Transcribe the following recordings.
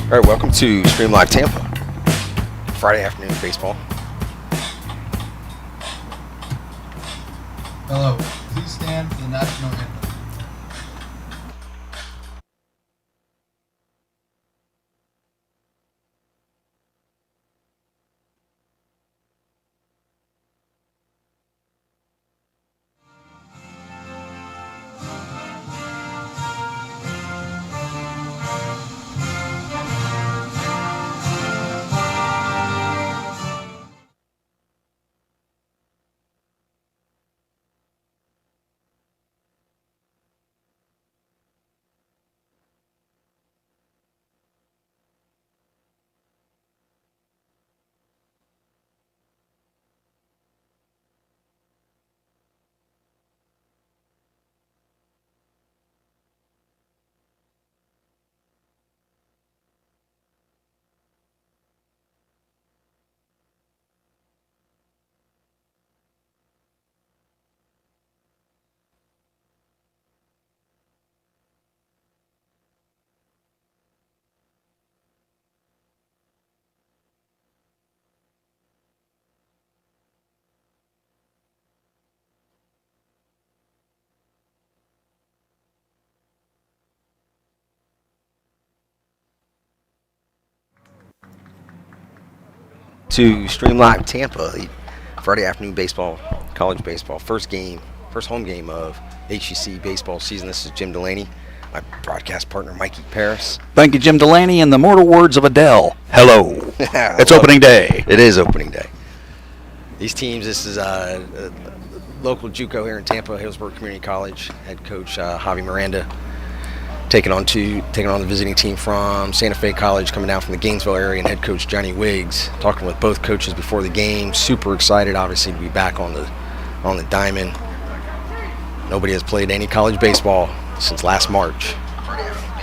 All right, welcome to Stream Live Tampa, Friday afternoon baseball. Hello, please stand for the national anthem. To Stream Live Tampa, Friday afternoon baseball, college baseball, first home game of HCC baseball season. This is Jim Delaney, my broadcast partner Mikey Paris. Thank you, Jim Delaney. In the mortal words of Adele, hello. It's opening day. It is opening day. These teams, this is local JUCO here in Tampa, Hillsborough Community College. Head coach Javi Miranda taking on the visiting team from Santa Fe College, coming down from the Gainesville area, and head coach Johnny Wiggs. Talking with both coaches before the game. Super excited, obviously, to be back on the diamond. Nobody has played any college baseball since last March,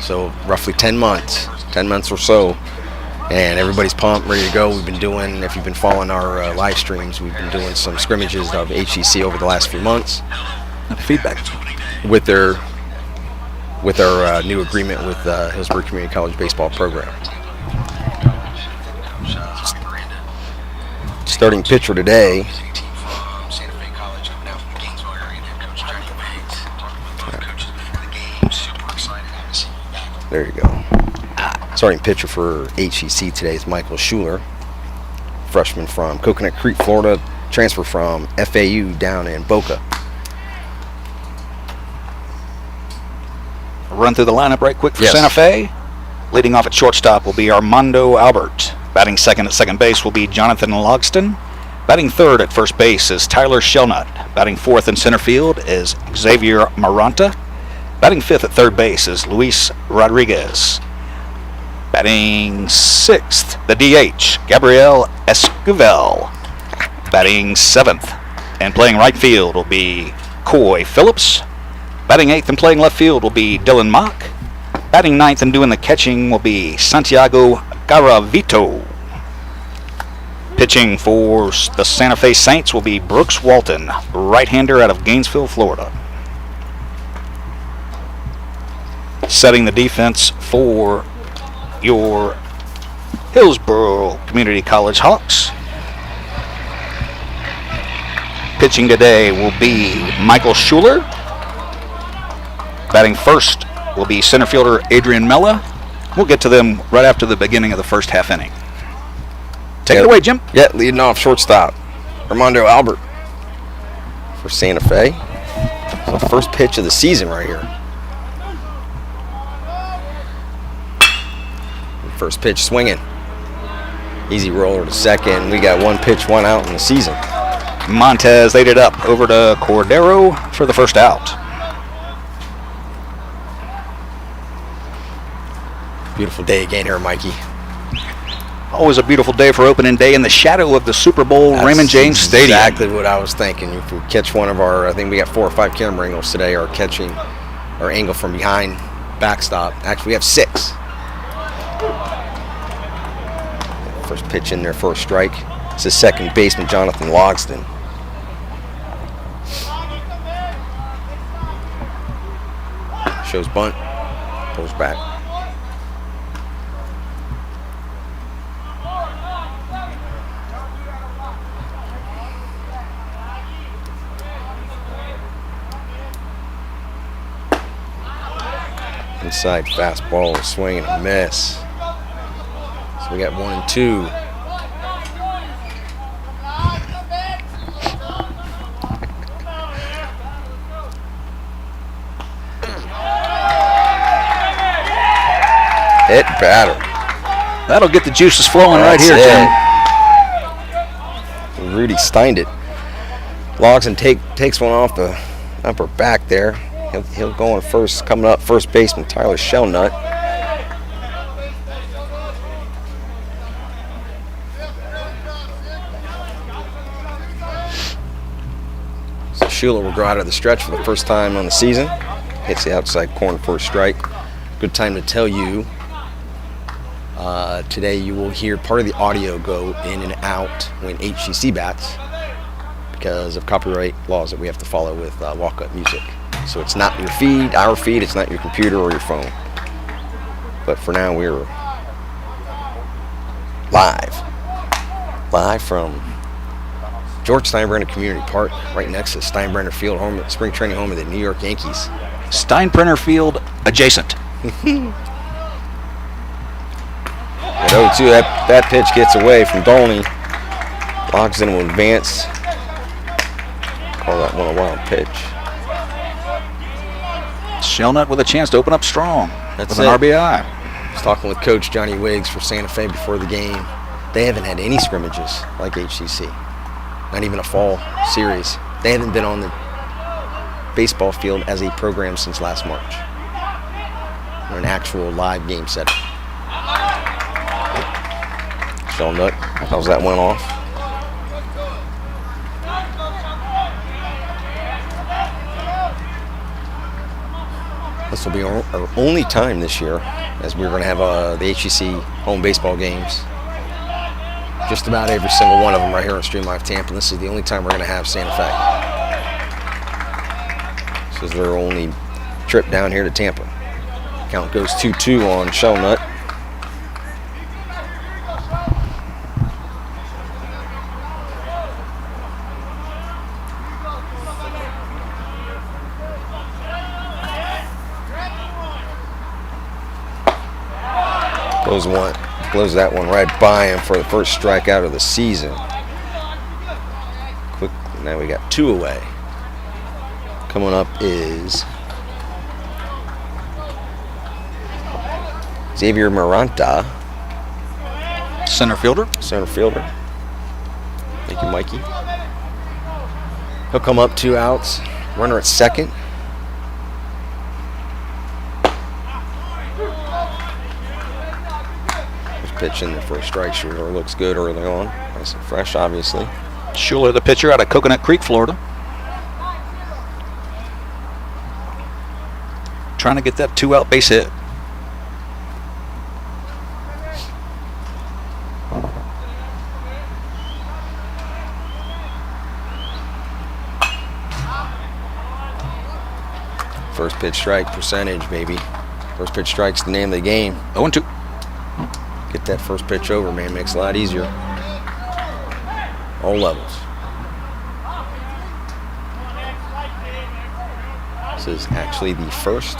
so roughly 10 months or so, and everybody's pumped, ready to go. We've been doing, if you've been following our live streams, we've been doing some scrimmages of HCC over the last few months. Feedback with our new agreement with Hillsborough Community College baseball program. Starting pitcher today. There you go. Starting pitcher for HCC today is Michael Schuler, freshman from Coconut Creek, Florida, transfer from FAU down in Boca. Run through the lineup right quick for Yes. Santa Fe. Leading off at shortstop will be Armando Albert. Batting second at second base will be Jonathan Logston. Batting third at first base is Tyler Shelnut. Batting fourth in center field is Xavier Maranta. Batting fifth at third base is Luis Rodriguez. Batting sixth, the DH, Gabriel Esquivel. Batting seventh and playing right field will be Coy Phillips. Batting eighth and playing left field will be Dylan Mock. Batting ninth and doing the catching will be Santiago Garavito. Pitching for the Santa Fe Saints will be Brooks Walton, right-hander out of Gainesville, Florida. Setting the defense for your Hillsborough Community College Hawks. Pitching today will be Michael Schuler. Batting first will be center fielder Adrian Mella. We'll get to them right after the beginning of the first half inning. Take it away, Jim. Yeah, leading off shortstop, Armando Albert for Santa Fe. So first pitch of the season right here. First pitch swinging. Easy roller to second. We got one pitch, one out in the season. Montez laid it up over to Cordero for the first out. Beautiful day again here, Mikey. Always a beautiful day for opening day in the shadow of the Super Bowl Raymond James Stadium. Exactly what I was thinking. If we catch one of our, I think we got 4 or 5 camera angles today, are catching our angle from behind backstop. Actually, we have 6. First pitch in there for a strike. It's the second baseman, Jonathan Logston. Shows bunt, pulls back. Inside fastball, swing and a miss. So we got 1 and 2. Hit batter. That'll get the juices flowing right here, Jim. Rudy Steined it. Logsdon takes one off the upper back there. He'll go on first. Coming up, first baseman Tyler Shellnut. So Schuler will go out of the stretch for the first time on the season. Hits the outside corner for a strike. Good time to tell you. Today you will hear part of the audio go in and out when HCC bats because of copyright laws that we have to follow with walk-up music. So it's not your feed, our feed, it's not your computer or your phone. But for now we're live from George Steinbrenner Community Park, right next to Steinbrenner Field, home spring training home of the New York Yankees. Steinbrenner Field adjacent. At 0-2, that pitch gets away from Dolney. Logsdon will advance. Call that one a wild pitch. Shellnut with a chance to open up strong. That's with an RBI. I was talking with Coach Johnny Wiggs for Santa Fe before the game. They haven't had any scrimmages like HCC. Not even a fall series. They haven't been on the baseball field as a program since last March. Or an actual live game setting. Shellnut, how's that one off? This will be our only time this year, as we're going to have the HCC home baseball games. Just about every single one of them right here on Stream Live Tampa. And this is the only time we're going to have Santa Fe. This is their only trip down here to Tampa. Count goes 2-2 on Shellnut. Blows that one right by him for the first strikeout of the season. Quick, now we got 2 away. Coming up is Xavier Maranta, Center fielder. center fielder. Thank you, Mikey. He'll come up 2 outs. Runner at second. Pitch in there for a strike. Schuler looks good early on. Nice and fresh, obviously. Schuler, the pitcher out of Coconut Creek, Florida. Trying to get that 2-out base hit. First pitch strike percentage, baby. First pitch strike's the name of the game. 0-2. Get that first pitch over, man. Makes it a lot easier. All levels. This is actually the first.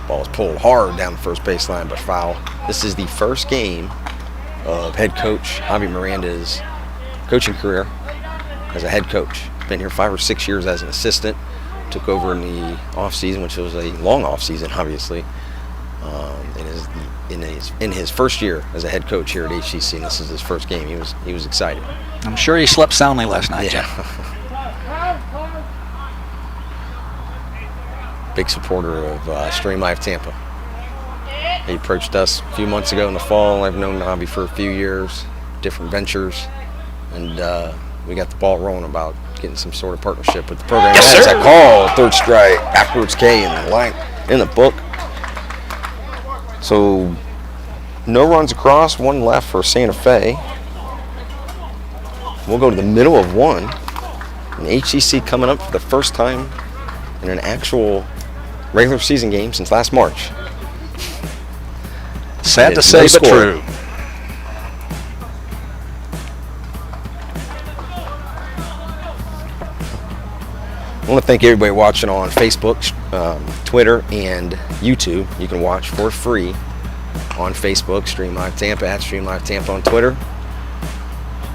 Ball's pulled hard down the first baseline, but foul. This is the first game of head coach Javi Miranda's coaching career as a head coach. Been here 5 or 6 years as an assistant. Took over in the off season, which was a long off season, obviously. In his first year as a head coach here at HCC, and this is his first game. He was excited. I'm sure he slept soundly last night, Yeah. Big supporter of Stream Live Tampa. He approached us a few months ago in the fall. I've known Javi for a few years, different ventures, and we got the ball rolling about getting some sort of partnership with the program. Yes, That's sir. a call, third strike, backwards K in the line, in the book. So no runs across, 1 left for Santa Fe. We'll go to the middle of 1. And HCC coming up for the first time in an actual regular season game since last March. Sad to It's say, no but score. true. want to thank everybody watching on Facebook, Twitter, and YouTube. You can watch for free on Facebook, Stream Live Tampa, at Stream Live Tampa on Twitter.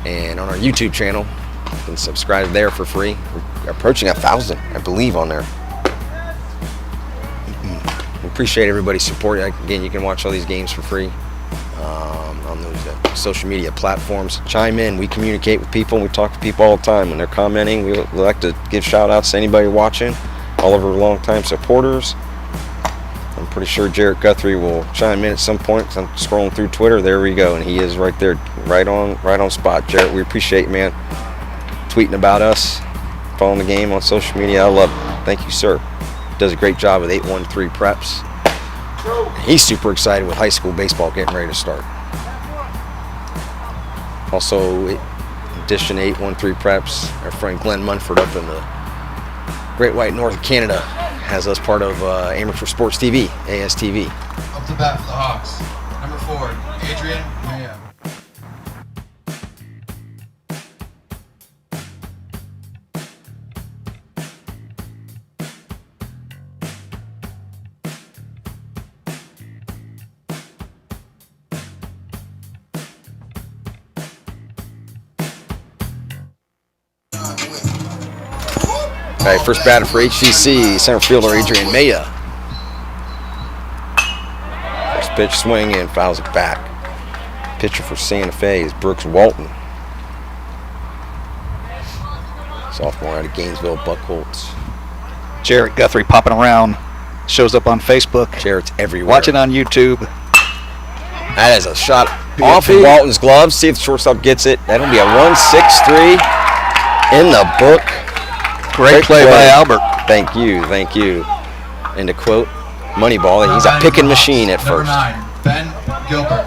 And on our YouTube channel, you can subscribe there for free. We're approaching 1,000, I believe, on there. We appreciate everybody's support. Again, you can watch all these games for free on those social media platforms. Chime in. We communicate with people. We talk to people all the time when they're commenting. We like to give shout outs to anybody watching, all of our longtime supporters. I'm pretty sure Jarrett Guthrie will chime in at some point, 'cause I'm scrolling through Twitter. There we go, and he is right there, right on spot. Jarrett, we appreciate you, man, tweeting about us, following the game on social media. I love it. Thank you, sir. Does a great job with 813 preps. He's super excited with high school baseball getting ready to start. Also, in addition to 813 preps, our friend Glenn Munford up in the Great White North of Canada has us part of Amateur Sports TV, ASTV. Up to bat for the Hawks. Number 4, Adrian Maya. Okay, first batter for HCC, center fielder Adrian Maya. First pitch swing and fouls it back. Pitcher for Santa Fe is Brooks Walton. Sophomore out of Gainesville, Buckholz. Jarrett Guthrie popping around. Shows up on Facebook. Jarrett's everywhere. Watching on YouTube. That is a shot off of Walton's glove. See if the shortstop gets it. That'll be a run, 6-3 in the book. Great play by Albert. Thank you. And to quote Moneyball, he's a picking machine at Number first. 9, Ben Gilbert.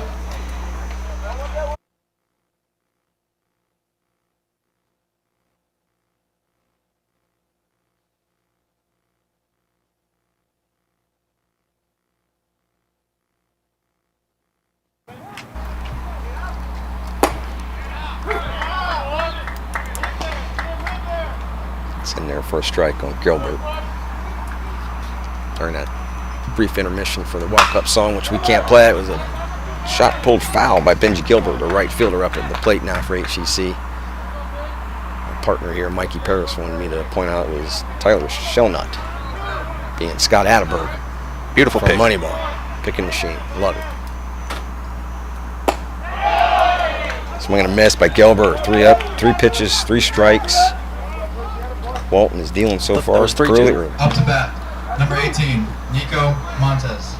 It's in there for a strike on Gilbert. During that brief intermission for the walk-up song, which we can't play. It was a shot pulled foul by Benji Gilbert, the right fielder up at the plate now for HCC. My partner here, Mikey Paris, wanted me to point out it was Tyler Shellnut being Scott Atterberg. Beautiful From pick. Moneyball. Picking machine. Love it. Swing and a miss by Gilbert. 3 up, 3 pitches, 3 strikes. Walton is dealing so far. That was 3-2. Early. Up to bat. Number 18, Nico Montes.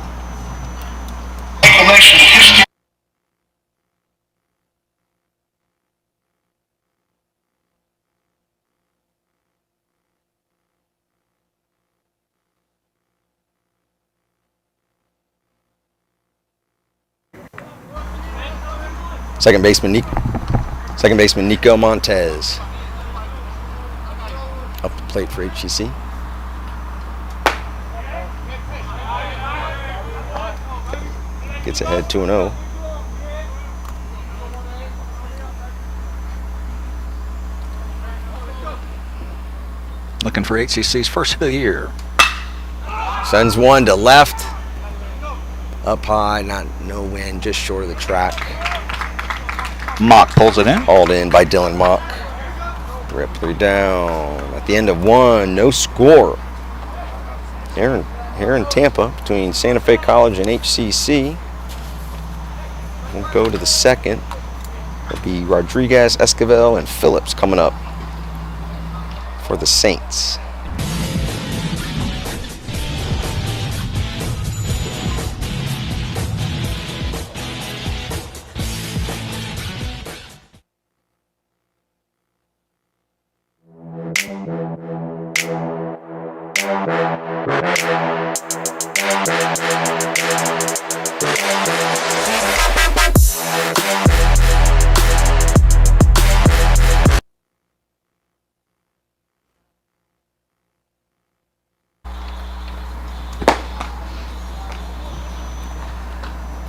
Second baseman Nico Montez. Up the plate for HCC. Gets ahead 2-0. Looking for HCC's first of the year. Sends one to left. Up high, no wind, just short of the track. Mock pulls it in. Hauled in by Dylan Mock. Rip 3 down. At the end of 1, no score. Here in Tampa, between Santa Fe College and HCC. We'll go to the second. It'll be Rodriguez, Esquivel, and Phillips coming up for the Saints.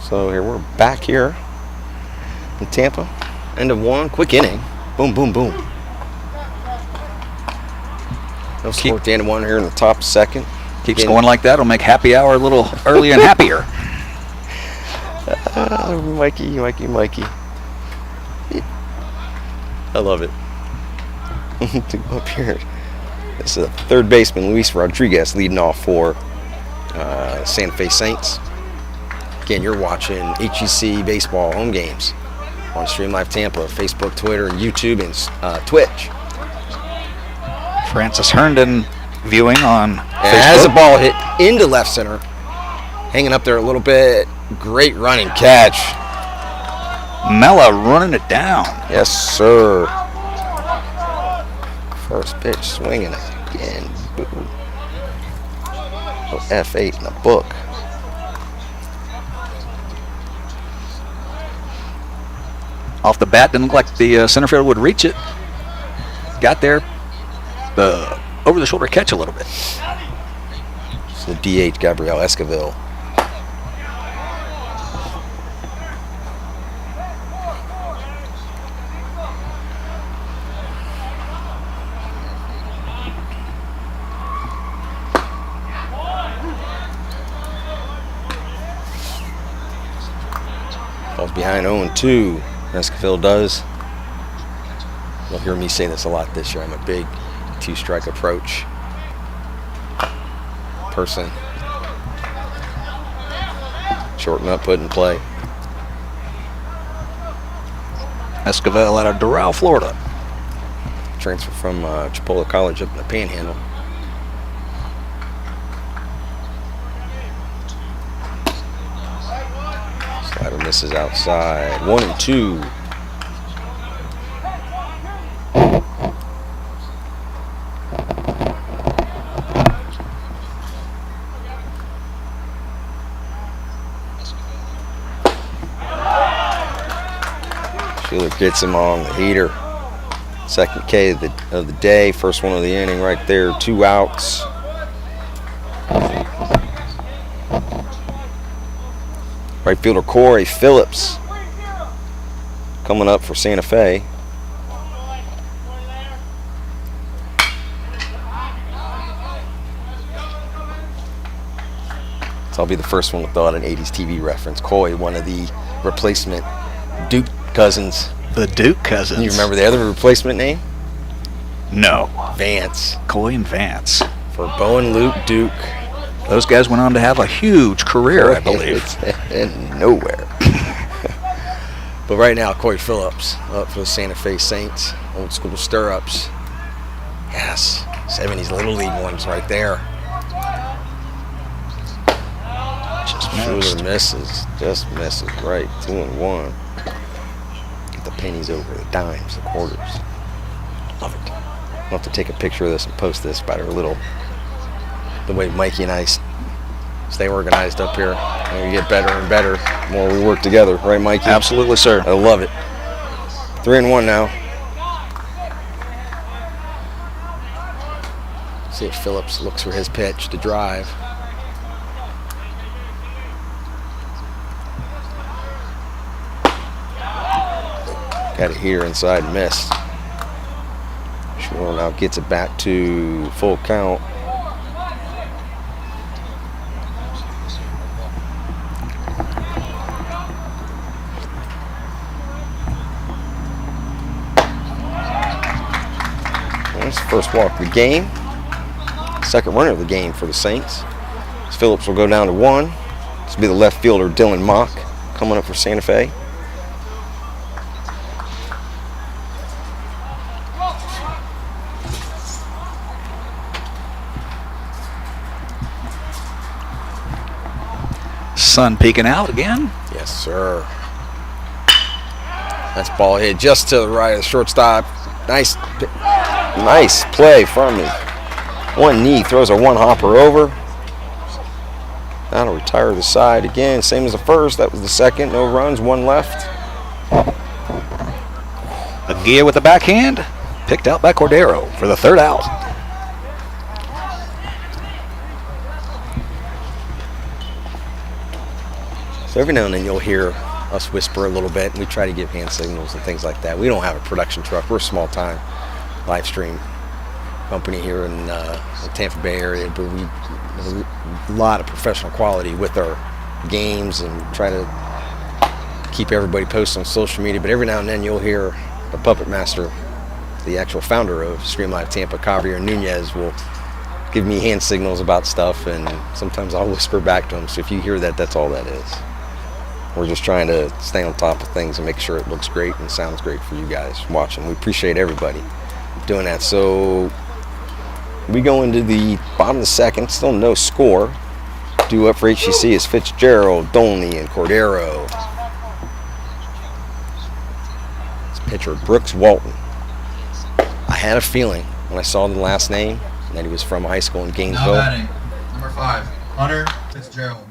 So here we're back here in Tampa. End of 1, quick inning. Boom, boom, boom. No score at the end of one here in the top second. Keeps going like that. It'll make happy hour a little earlier and happier. Mikey. I love it. To go up here. This is third baseman Luis Rodriguez leading off for Santa Fe Saints. Again, you're watching HCC baseball home games on Stream Live Tampa, Facebook, Twitter, and YouTube, and Twitch. Francis Herndon viewing on And has a ball hit into left center. Hanging up there a little bit. Great running catch. Mella running it down. Yes, sir. First pitch swinging again. Boom. F8 in the book. Off the bat, didn't look like the center fielder would reach it. Got there. The over-the-shoulder catch a little bit. It's the DH, Gabriel Esquivel. Falls behind 0-2. Esquivel does. You'll hear me say this a lot this year. I'm a big two-strike approach person. Shorten up, put in play. Esquivel out of Doral, Florida. Transfer from Chipola College up in the Panhandle. Slider misses outside. 1-2. Schuler gets him on the heater. Second K of the day. First one of the inning right there. 2 outs. Right fielder Corey Phillips coming up for Santa Fe. So I'll be the first one to throw out an 80s TV reference. Coy, one of the replacement Duke cousins. The Duke cousins. You remember the other replacement name? No. Vance. Coy and Vance. For Bo and Luke Duke. Those guys went on to have a huge career, I believe. And nowhere. But right now, Corey Phillips up for the Santa Fe Saints. Old school stirrups. Yes. 70s Little League ones right there. Just misses. Just misses. Right. 2-1. Get the pennies over the dimes, the quarters. Love it. I'll have to take a picture of this and post this about our little, the way Mikey and I stay organized up here. And we get better and better the more we work together. Right, Mikey? Absolutely, sir. I love it. 3-1 now. See if Phillips looks for his pitch to drive. Got it here inside, missed. Schuler now gets it back to full count. That's the first walk of the game. Second runner of the game for the Saints. Phillips will go down to 1. This will be the left fielder, Dylan Mock, coming up for Santa Fe. Sun peeking out again. Yes, sir. That's ball hit just to the right of the shortstop. Nice play from him. One knee, throws a one-hopper over. That'll retire the side again. Same as the first. That was the second. No runs, 1 left. Aguirre with the backhand. Picked out by Cordero for the 3rd out. So every now and then you'll hear us whisper a little bit, and we try to give hand signals and things like that. We don't have a production truck. We're a small-time live stream company here in the Tampa Bay area, but we have a lot of professional quality with our games and try to keep everybody posted on social media. But every now and then you'll hear the puppet master, the actual founder of Stream Live Tampa, Javier Nunez, will give me hand signals about stuff, and sometimes I'll whisper back to him. So if you hear that, that's all that is. We're just trying to stay on top of things and make sure it looks great and sounds great for you guys watching. We appreciate everybody doing that. So we go into the bottom of the second, still no score. Due up for HCC is Fitzgerald, Dolney, and Cordero. This pitcher, Brooks Walton. I had a feeling when I saw the last name that he was from high school in Gainesville. Now batting, number 5, Hunter Fitzgerald.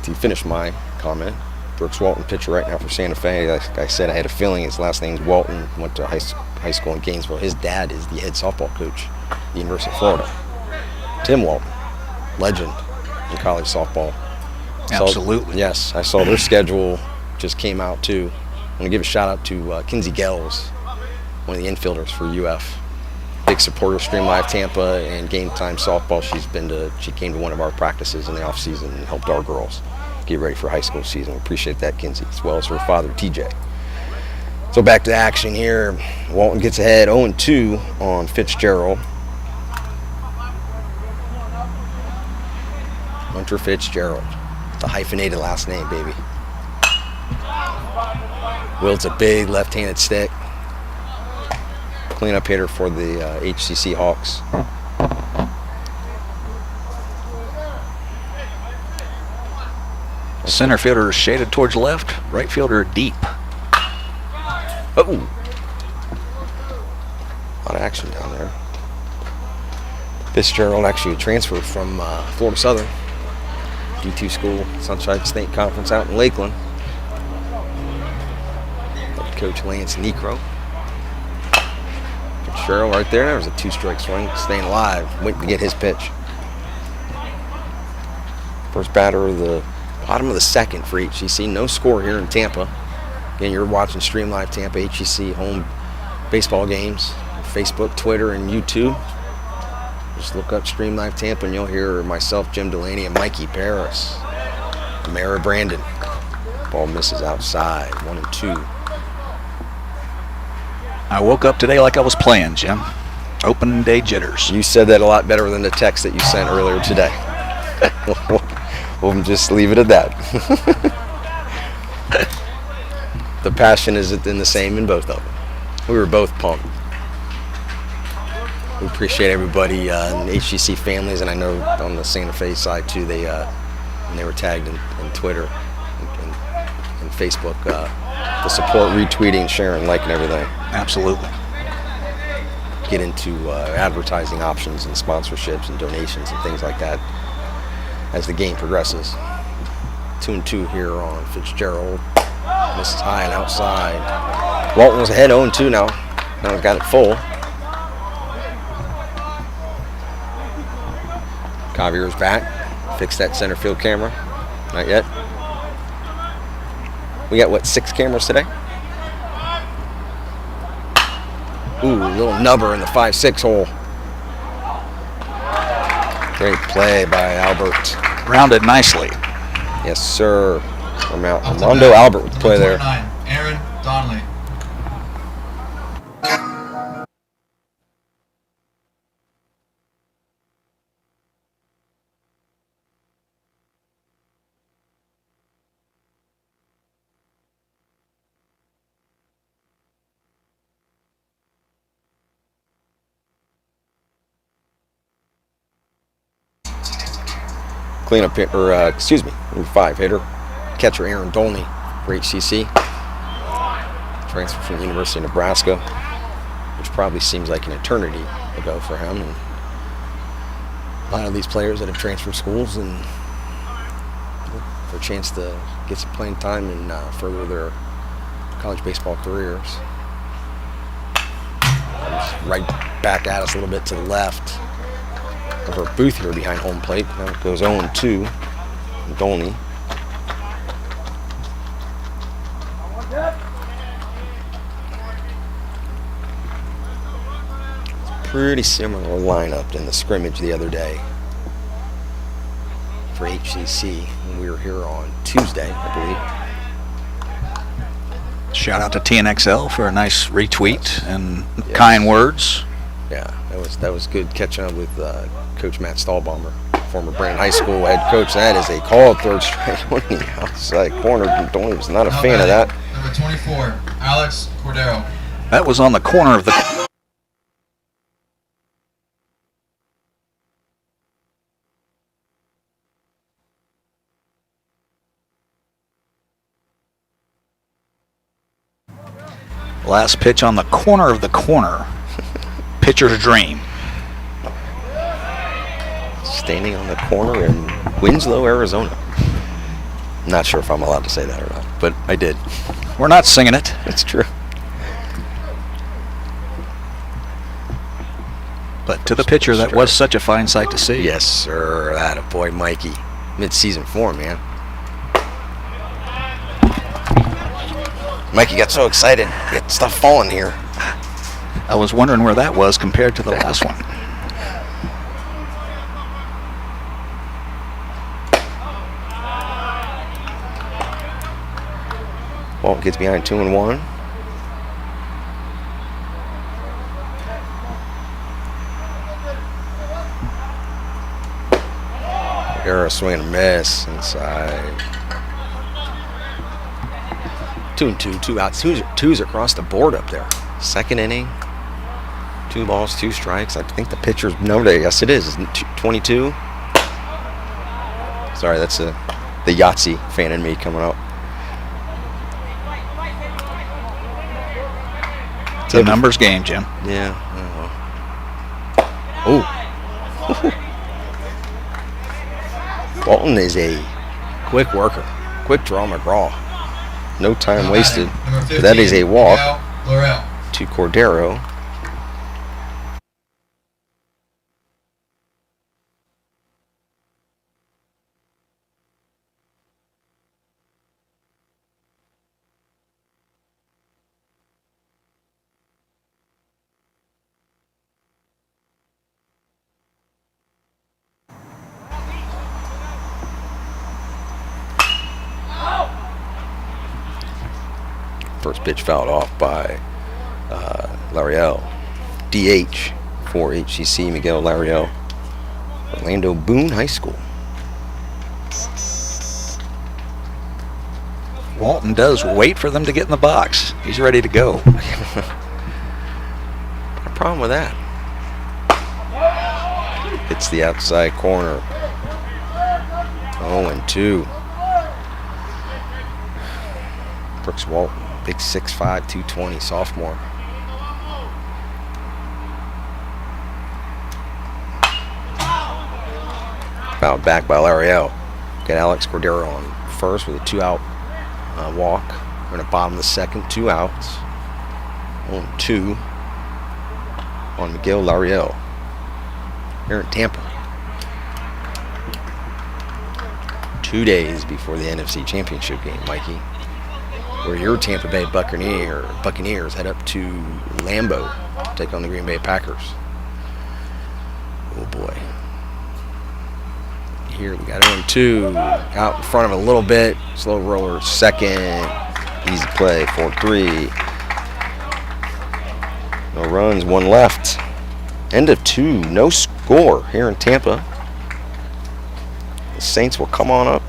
To finish my comment, Brooks Walton, pitcher right now for Santa Fe. Like I said, I had a feeling his last name's Walton, went to high school in Gainesville. His dad is the head softball coach at the University of Florida. Tim Walton, legend in college softball. Absolutely. Yes, I saw their schedule just came out too. I'm going to give a shout out to Kinsey Gels, one of the infielders for UF. Big supporter of Stream Live Tampa and Game Time Softball. She came to one of our practices in the off season and helped our girls get ready for high school season. We appreciate that, Kinsey, as well as her father, TJ. So back to action here. Walton gets ahead 0-2 on Fitzgerald. Hunter Fitzgerald, the hyphenated last name, baby. Wields a big left-handed stick. Cleanup hitter for the HCC Hawks. Center fielder is shaded towards left, right fielder deep. Oh! A lot of action down there. Fitzgerald actually transferred from Florida Southern. D2 school, Sunshine State Conference out in Lakeland. Head coach Lance Necro. Fitzgerald right there. There was a 2-strike swing, staying alive, waiting to get his pitch. First batter of the bottom of the second for HCC. No score here in Tampa. Again, you're watching Stream Live Tampa, HCC home baseball games, Facebook, Twitter, and YouTube. Just look up Stream Live Tampa and you'll hear myself, Jim Delaney, and Mikey Paris. Mara Brandon. Ball misses outside, 1-2. I woke up today like I was playing, Jim. Opening day jitters. You said that a lot better than the text that you sent earlier today. We'll just leave it at that. The passion is in the same in both of them. We were both pumped. We appreciate everybody in the HCC families, and I know on the Santa Fe side too, they were tagged in Twitter and Facebook, the support, retweeting, sharing, liking everything. Absolutely. Get into advertising options and sponsorships and donations and things like that as the game progresses. 2-2 here on Fitzgerald. Misses high and outside. Walton was ahead 0-2 now. Now we've got it full. Javier's back. Fix that center field camera. Not yet. We got, what, 6 cameras today? Ooh, a little nubber in the 5-6 hole. Great play by Albert. Rounded nicely. Yes, sir. Armando Albert with the play there. Aaron Donnelly. Cleanup hit, number 5 hitter, catcher Aaron Dolney for HCC. Transfer from the University of Nebraska, which probably seems like an eternity ago for him. And a lot of these players that have transferred schools and for chance to get some playing time and further their college baseball careers. Right back at us a little bit to the left of our booth here behind home plate. Now it goes 0-2. Dolney. Pretty similar lineup in the scrimmage the other day for HCC when we were here on Tuesday, I believe. Shout out to TNXL for a nice retweet and Yes. kind words. Yeah, that was good catching up with Coach Matt Stahlbaumer, former Brandon High School head coach. That is a called third strike on the outside corner. Dolney was not a fan of that. Number 24, Alex Cordero. That was on the corner of the... Last pitch on the corner of the corner. Pitcher's dream. Standing on the corner in Winslow, Arizona. Not sure if I'm allowed to say that or not, but I did. We're not singing it. It's true. But to the pitcher, that was such a fine sight to see. Yes, sir. Attaboy, Mikey. Mid-season form, man. Mikey got so excited. Got stuff falling here. I was wondering where that was compared to the last one. Well, gets behind 2-1. Era swing and a miss inside. 2-2, 2 outs. Two's across the board up there. Second inning. 2 balls, 2 strikes. I think the pitcher's number, yes it is 22. Sorry, that's the Yahtzee fan in me coming out. It's a numbers game, Jim. Yeah. Oh. Walton is a quick worker. Quick draw McGraw. No time wasted. Number 15, That is a walk Laurel. to Cordero. First pitch fouled off by Lariel. DH for HCC, Miguel Lariel. Orlando Boone High School. Walton does wait for them to get in the box. He's ready to go. No problem with that. Hits the outside corner. 0-2. Brooks Walton, big 6'5", 220, sophomore. Fouled back by Lariel. Got Alex Cordero on first with a 2-out walk. We're in the bottom of the second, 2 outs. 0-2 on Miguel Lariel here in Tampa. 2 days before the NFC Championship game, Mikey, where your Tampa Bay Buccaneers head up to Lambeau to take on the Green Bay Packers. Oh boy. Here we got 0-2 out in front of a little bit. Slow roller, second. Easy play, 4-3. No runs, 1 left. End of 2, no score here in Tampa. The Saints will come on up.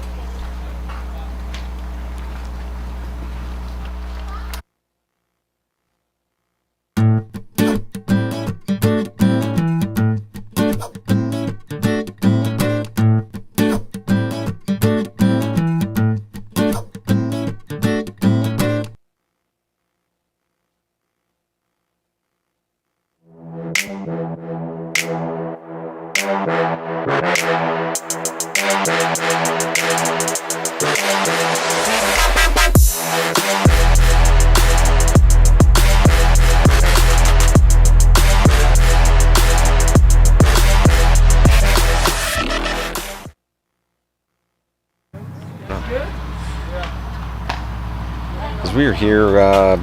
we are here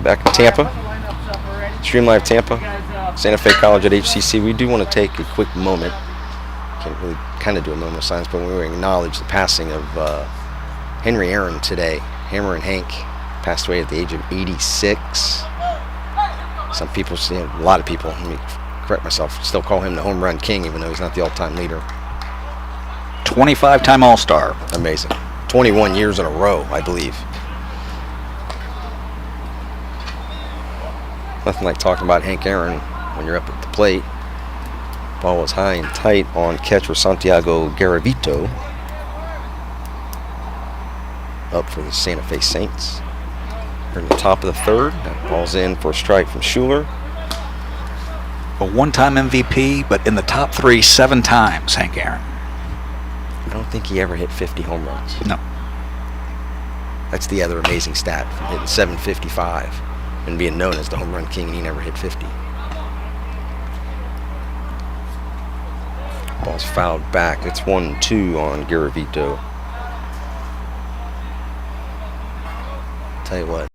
back in Tampa, Stream Live Tampa, Santa Fe College at HCC. We do want to take a quick moment. Can't really kind of do a moment of silence, but we want to acknowledge the passing of Henry Aaron today. Hammer and Hank passed away at the age of 86. Some people, a lot of people, let me correct myself, still call him the home run king, even though he's not the all-time leader. 25-time All-Star. Amazing. 21 years in a row, I believe. Nothing like talking about Hank Aaron when you're up at the plate. Ball was high and tight on catcher Santiago Garavito. Up for the Santa Fe Saints. We're in the top of the third. That ball's in for a strike from Schuler. A one-time MVP, but in the top 3 7 times, Hank Aaron. I don't think he ever hit 50 home runs. No. That's the other amazing stat, from hitting 755 and being known as the home run king, and he never hit 50. Ball's fouled back. It's 1-2 on Garavito. Tell you what.